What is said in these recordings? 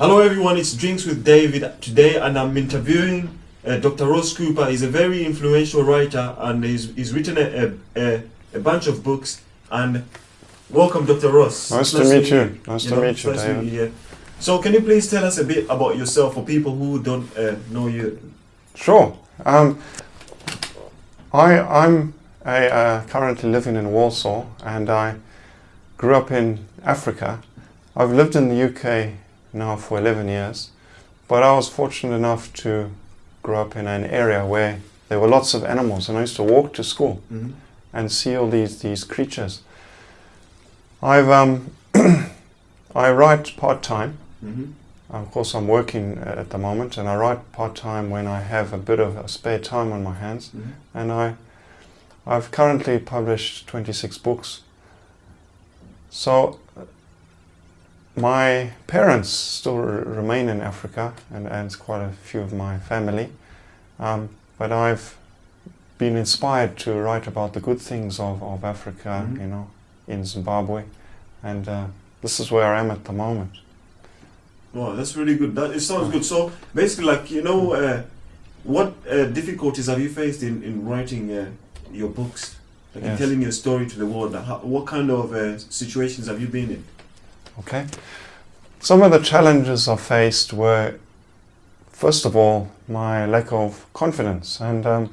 Hello everyone, it's Drinks with David today, and I'm interviewing Dr. Ross Cooper. He's a very influential writer, and he's written a bunch of books. And welcome, Dr. Ross. Nice to meet you. Nice to meet you, David. So can you please tell us a bit about yourself for people who don't know you? Sure. I'm currently living in Warsaw, and I grew up in Africa. I've lived in the UK now for 11 years, but I was fortunate enough to grow up in an area where there were lots of animals, and I used to walk to school and see all these creatures. I write part-time. Of course, I'm working at the moment, and I write part-time when I have a bit of a spare time on my hands. And I've currently published 26 books. So my parents still remain in Africa, and it's quite a few of my family. But I've been inspired to write about the good things of Africa, you know, in Zimbabwe. And this is where I am at the moment. Wow, that's really good. It sounds good. So basically, like, you know, what difficulties have you faced in writing your books? Like in telling your story to the world? What kind of situations have you been in? Okay. Some of the challenges I faced were, first of all, my lack of confidence. And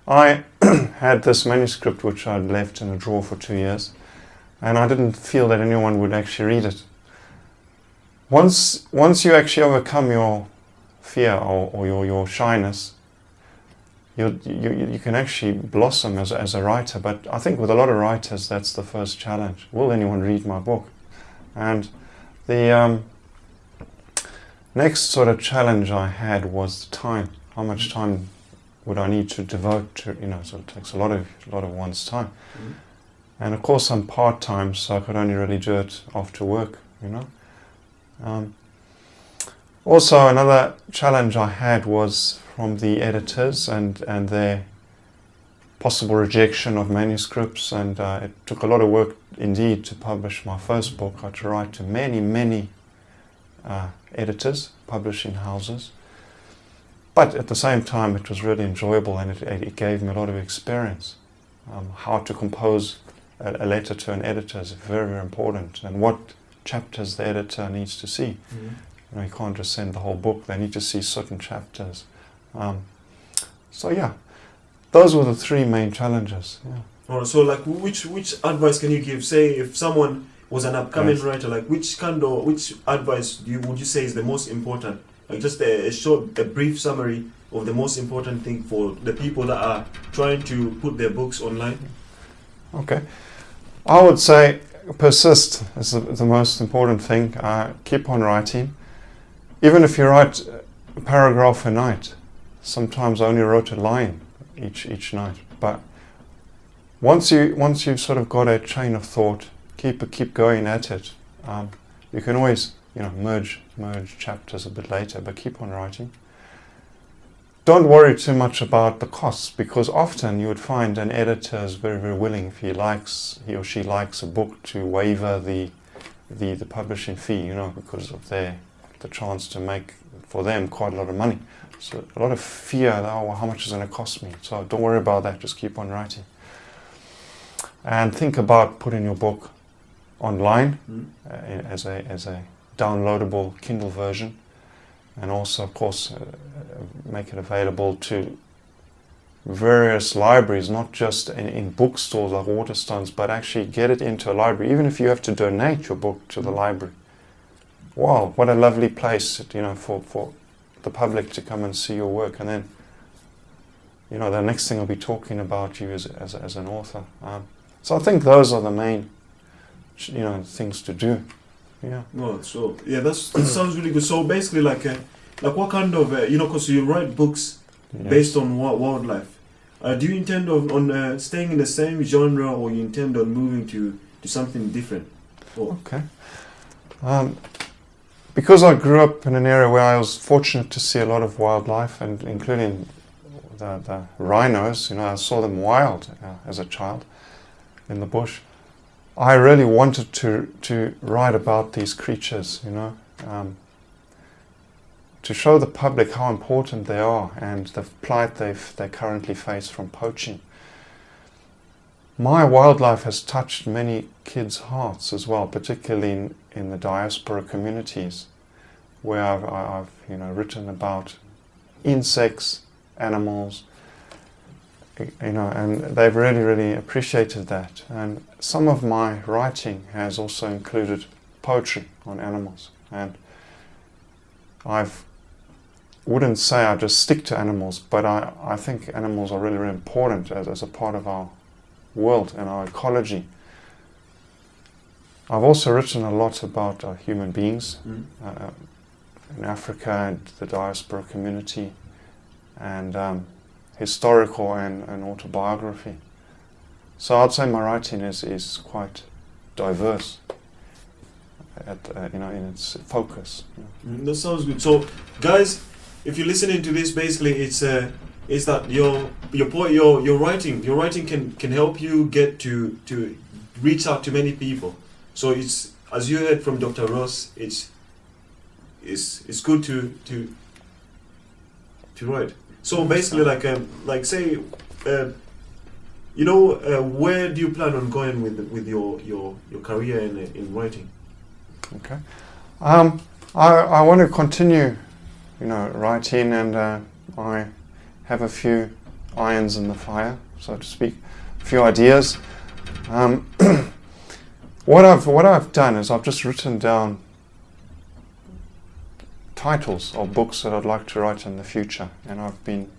I had this manuscript which I'd left in a drawer for 2 years, and I didn't feel that anyone would actually read it. Once you actually overcome your fear or your shyness, you can actually blossom as a writer. But I think with a lot of writers, that's the first challenge. Will anyone read my book? And the next sort of challenge I had was the time. How much time would I need to devote to, you know, so it takes a lot of one's time. And of course I'm part-time, so I could only really do it after work, you know. Also another challenge I had was from the editors and their possible rejection of manuscripts, and it took a lot of work indeed to publish my first book. I had to write to many editors, publishing houses, but at the same time it was really enjoyable, and it gave me a lot of experience. How to compose a letter to an editor is very, very important, and what chapters the editor needs to see. You know, you can't just send the whole book, they need to see certain chapters. So yeah, those were the three main challenges. Yeah. Alright, so like which advice can you give? Say if someone was an upcoming writer, like which advice would you say is the most important? Like just a brief summary of the most important thing for the people that are trying to put their books online. Okay, I would say persist is the most important thing. Keep on writing. Even if you write a paragraph a night, sometimes I only wrote a line each night. But once you've sort of got a chain of thought, keep going at it. You can always, you know, merge chapters a bit later, but keep on writing. Don't worry too much about the costs, because often you would find an editor is very, very willing, if he or she likes a book, to waiver the publishing fee, you know, because of the chance to make for them quite a lot of money. So a lot of fear, oh, well, how much is it going to cost me? So don't worry about that, just keep on writing. And think about putting your book online as a downloadable Kindle version, and also, of course, make it available to various libraries, not just in bookstores like Waterstones, but actually get it into a library, even if you have to donate your book to the library. Wow, what a lovely place, you know, for the public to come and see your work, and then, you know, the next thing I'll be talking about you as an author. So I think those are the main, you know, things to do. Yeah. Well, so yeah, that sounds really good. So basically, like what kind of you know, because you write books based on wildlife. Do you intend on staying in the same genre, or you intend on moving to something different? Okay. Because I grew up in an area where I was fortunate to see a lot of wildlife, and including the rhinos, you know, I saw them wild as a child in the bush. I really wanted to write about these creatures, you know. to show the public how important they are and the plight they currently face from poaching. My wildlife has touched many kids' hearts as well, particularly in the diaspora communities, where I've written about insects, animals, and they've really appreciated that. And some of my writing has also included poetry on animals, and wouldn't say I just stick to animals, but I think animals are really important as a part of our world and our ecology. I've also written a lot about human beings in Africa and the diaspora community, and historical and autobiography. So I'd say my writing is quite diverse in its focus. That sounds good. So, guys, if you're listening to this, basically it's that your writing can help you get to reach out to many people. So it's, as you heard from Dr. Ross, it's good to write. So basically, like say, where do you plan on going with your career in writing? Okay, I want to continue, writing, and I have a few irons in the fire, so to speak, a few ideas. What I've done is I've just written down titles of books that I'd like to write in the future, and I've been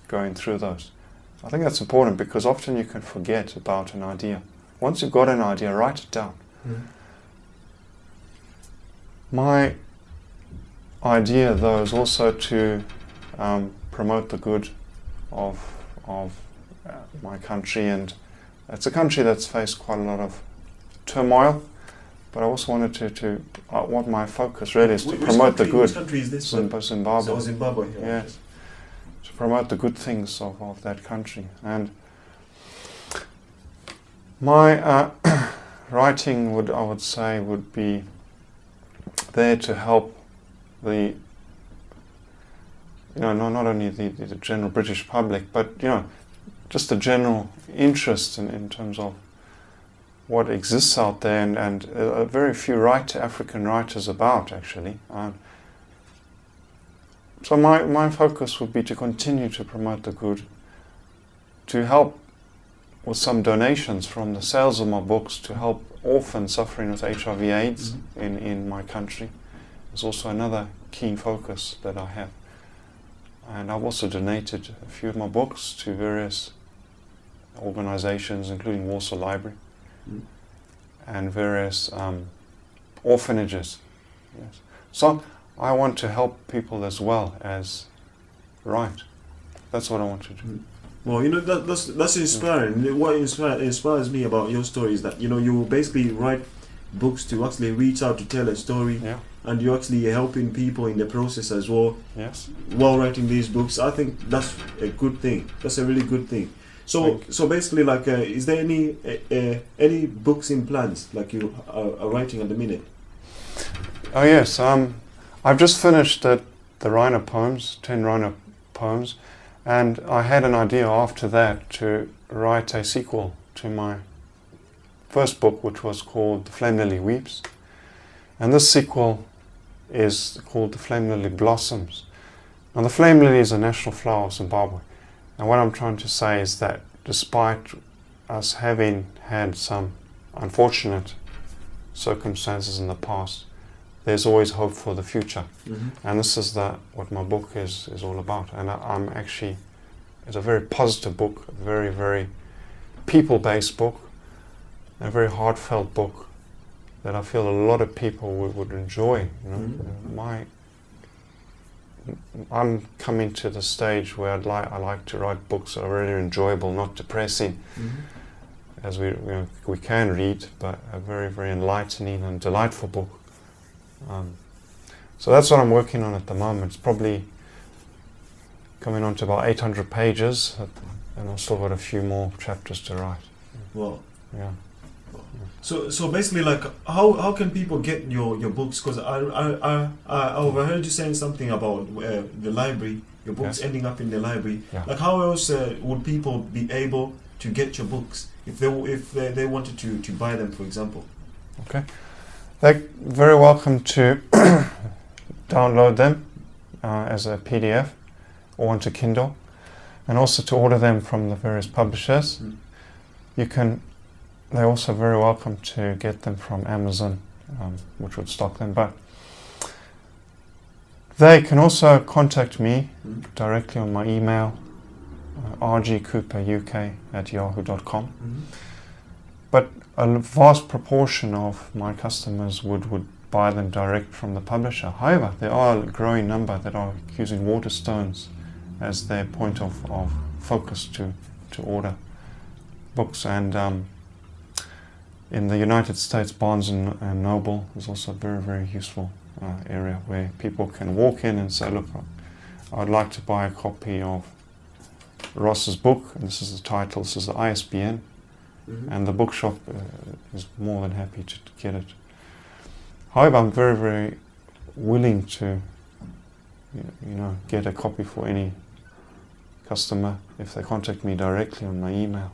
going through those. I think that's important because often you can forget about an idea. Once you've got an idea, write it down. My idea, though, is also to promote the good of my country, and it's a country that's faced quite a lot of turmoil, but I also wanted to what my focus really is to promote the good. Which country is this? Zimbabwe. So Zimbabwe. Yeah. Yes, to promote the good things of that country. And my writing I would say would be there to help the not only the general British public, but just the general interest in terms of what exists out there, and very few African writers about, actually. So my focus would be to continue to promote the good, to help with some donations from the sales of my books to help orphans suffering with HIV/AIDS in my country. It's also another keen focus that I have. And I've also donated a few of my books to various organizations, including Warsaw Library and various orphanages. Yes. So I want to help people as well as write. That's what I want to do. Well, that's inspiring. What inspires me about your story is that you basically write books to actually reach out to tell a story, and you're actually helping people in the process as well. Yes. While writing these books, I think that's a good thing. That's a really good thing. So basically, is there any books in plans like you are writing at the minute? Oh yes, I've just finished the Rhino poems, 10 Rhino poems, and I had an idea after that to write a sequel to my first book, which was called The Flame Lily Weeps, and this sequel is called The Flame Lily Blossoms. Now the flame lily is a national flower of Zimbabwe, and what I'm trying to say is that despite us having had some unfortunate circumstances in the past, there's always hope for the future. And this is what my book is all about. And I'm actually, it's a very positive book, a very, very people-based book, a very heartfelt book that I feel a lot of people would enjoy. I'm coming to the stage where I like to write books that are really enjoyable, not depressing, as we can read, but a very, very enlightening and delightful book. So that's what I'm working on at the moment. It's probably coming on to about 800 pages, and I've still got a few more chapters to write. Wow. Yeah. So basically, like, how can people get your books? Because I overheard you saying something about the library, your books Yes. ending up in the library. Yeah. Like, how else would people be able to get your books if they wanted to buy them, for example? Okay. They're very welcome to download them as a PDF or onto Kindle, and also to order them from the various publishers. They're also very welcome to get them from Amazon, which would stock them. But they can also contact me directly on my email, rgcooperuk@yahoo.com. But a vast proportion of my customers would buy them direct from the publisher. However, there are a growing number that are using Waterstones as their point of focus to order books. And in the United States, Barnes and Noble is also a very, very useful area where people can walk in and say, look, I'd like to buy a copy of Ross's book, and this is the title, this is the ISBN, and the bookshop is more than happy to get it. However, I'm very, very willing to get a copy for any customer if they contact me directly on my email.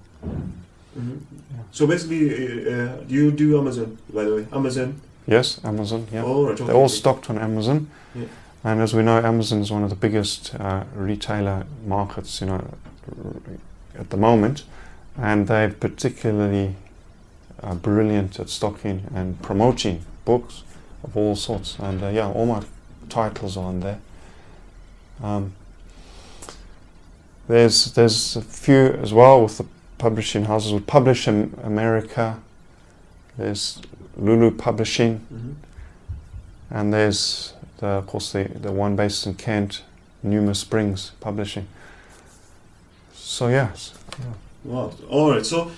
So basically, do you do Amazon, by the way? Amazon? Yes, Amazon, yeah. Oh, right, okay. They're all stocked on Amazon. Yeah. And as we know, Amazon is one of the biggest retailer markets, at the moment. And they're particularly brilliant at stocking and promoting books of all sorts. And all my titles are on there. There's a few as well with the publishing houses. With Publish America, there's Lulu Publishing, and there's of course the one based in Kent, Numa Springs Publishing. So yes. Wow. All right. So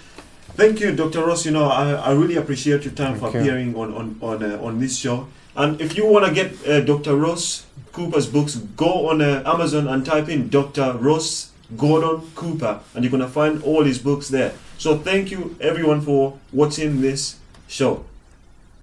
thank you, Dr. Ross. I really appreciate your time for appearing on this show. And if you want to get Dr. Ross Cooper's books, go on Amazon and type in Dr. Ross Gordon Cooper, and you're going to find all his books there. So thank you everyone for watching this show.